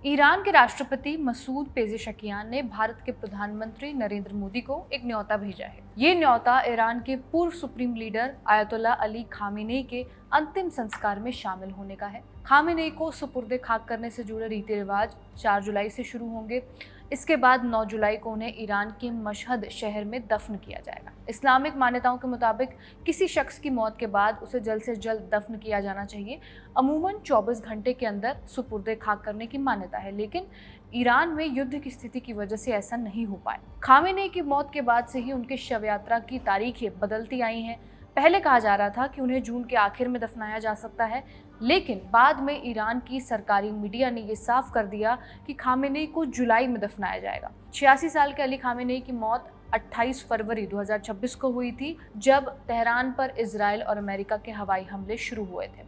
Iran के राष्ट्रपति Masoud Pezeshkian ने भारत के प्रधानमंत्री नरेंद्र मोदी को एक न्योता भेजा है। ये न्योता ईरान के पूर्व supreme leader Ayatollah Ali Khamenei के अंतिम संस्कार में शामिल होने का है। खामेनेई को सुपुर्दे खाक करने से जुड़े रीति रिवाज 4 जुलाई से शुरू होंगे। इसके बाद 9 जुलाई को उन्हें ईरान के मशहद शहर में दफन किया जाएगा। इस्लामिक मान्यताओं के मुताबिक किसी शख्स की मौत के बाद उसे जल्द से जल्द दफन किया जाना चाहिए। अमूमन 24 घंटे के अंदर सुपुर्दे खाक करने की मान्यता है, लेकिन ईरान में युद्ध की स्थिति की वजह से ऐसा नहीं हो पाया। खामेनेई की मौत के बाद से ही उनके शव यात्रा की तारीखें बदलती आई हैं। पहले कहा जा रहा था कि उन्हें जून के आखिर में दफनाया जा सकता है, लेकिन बाद में ईरान की सरकारी मीडिया ने यह साफ कर दिया कि खामेनेई को जुलाई में दफनाया जाएगा। 86 साल के अली खामेनेई की मौत 28 फरवरी 2026 को हुई थी, जब तेहरान पर इजराइल और अमेरिका के हवाई हमले शुरू हुए थे।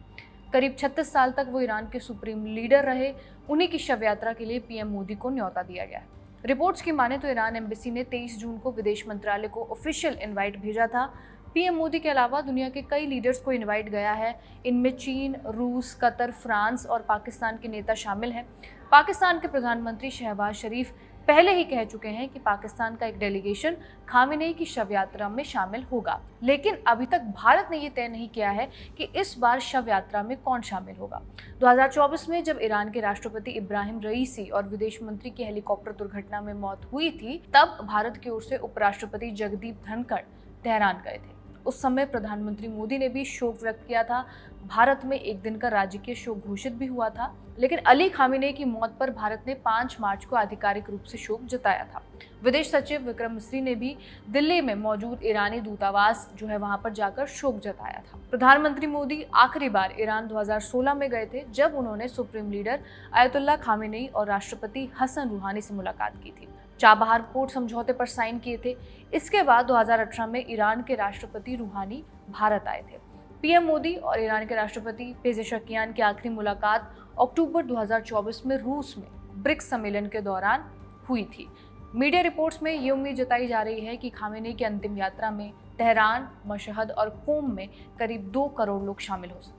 करीब 36 साल तक वो ईरान के सुप्रीम लीडर रहे। उन्हीं की शव यात्रा के लिए पीएम मोदी को न्योता दिया गया है। रिपोर्ट्स की माने तो ईरान एम्बेसी ने 23 जून को विदेश मंत्रालय को ऑफिशियल इनवाइट भेजा था। पीएम मोदी के अलावा दुनिया के कई लीडर्स को इनवाइट गया है। इनमें चीन, रूस, कतर, फ्रांस और पाकिस्तान के नेता शामिल हैं। पाकिस्तान के प्रधानमंत्री शहबाज शरीफ पहले ही कह चुके हैं कि पाकिस्तान का एक डेलीगेशन खामेनेई की शव यात्रा में शामिल होगा, लेकिन अभी तक भारत ने ये तय नहीं किया है कि इस बार शव यात्रा में कौन शामिल होगा। 2024 में जब ईरान के राष्ट्रपति इब्राहिम रईसी और विदेश मंत्री की हेलीकॉप्टर दुर्घटना में मौत हुई थी, तब भारत की ओर से उपराष्ट्रपति जगदीप धनखड़ तेहरान गए थे। उस समय प्रधानमंत्री मोदी ने भी शोक व्यक्त किया था। भारत में एक दिन का राजकीय शोक घोषित भी हुआ था, लेकिन अली खामेनेई की मौत पर भारत ने 5 मार्च को आधिकारिक रूप से शोक जताया था। विदेश सचिव विक्रम मिस्री ने भी दिल्ली में मौजूद ईरानी दूतावास वहां पर जाकर शोक जताया था। प्रधानमंत्री मोदी आखिरी बार ईरान 2016 में गए थे, जब उन्होंने सुप्रीम लीडर आयतुल्लाह खामेनेई और राष्ट्रपति हसन रूहानी से मुलाकात की थी। चाबहार पोर्ट समझौते पर साइन किए थे। इसके बाद 2018 में ईरान के राष्ट्रपति रूहानी भारत आए थे। पीएम मोदी और ईरान के राष्ट्रपति पेजेशकियान की आखिरी मुलाकात अक्टूबर 2024 में रूस में ब्रिक्स सम्मेलन के दौरान हुई थी। मीडिया रिपोर्ट्स में ये उम्मीद जताई जा रही है कि खामेनेई की अंतिम यात्रा में तेहरान, मशहद और कोम में करीब 2 करोड़ लोग शामिल हो सकते हैं।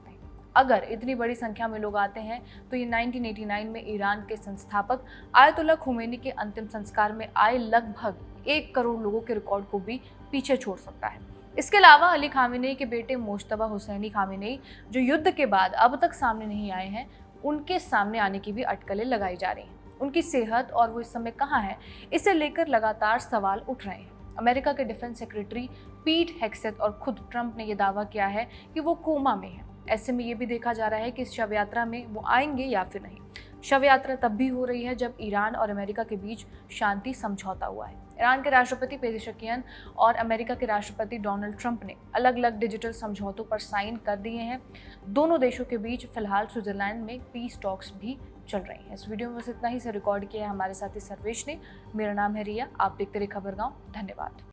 अगर इतनी बड़ी संख्या में लोग आते हैं तो ये 1989 में ईरान के संस्थापक आयतुल्लाह खोमेनी के अंतिम संस्कार में आए लगभग 1 करोड़ लोगों के रिकॉर्ड को भी पीछे छोड़ सकता है। इसके अलावा अली खामेनेई के बेटे मोज्तबा हुसैनी खामेनेई, जो युद्ध के बाद अब तक सामने नहीं आए हैं, उनके सामने आने की भी अटकलें लगाई जा रही हैं। उनकी सेहत और वो इस समय कहाँ है, इसे लेकर लगातार सवाल उठ रहे हैं। अमेरिका के डिफेंस सेक्रेटरी पीट हेग्सेथ और खुद ट्रंप ने यह दावा किया है कि वो कोमा में है। ऐसे में ये भी देखा जा रहा है कि इस शव यात्रा में वो आएंगे या फिर नहीं। शव यात्रा तब भी हो रही है जब ईरान और अमेरिका के बीच शांति समझौता हुआ है। ईरान के राष्ट्रपति पेजेशकियान और अमेरिका के राष्ट्रपति डोनाल्ड ट्रंप ने अलग अलग डिजिटल समझौतों पर साइन कर दिए हैं। दोनों देशों के बीच फिलहाल स्विट्जरलैंड में पीस टॉक्स भी चल रही हैं। इस वीडियो में बस इतना ही से रिकॉर्ड किया है हमारे साथी सर्वेश ने। मेरा नाम है रिया। आप देखते रहिए खबरगांव। धन्यवाद।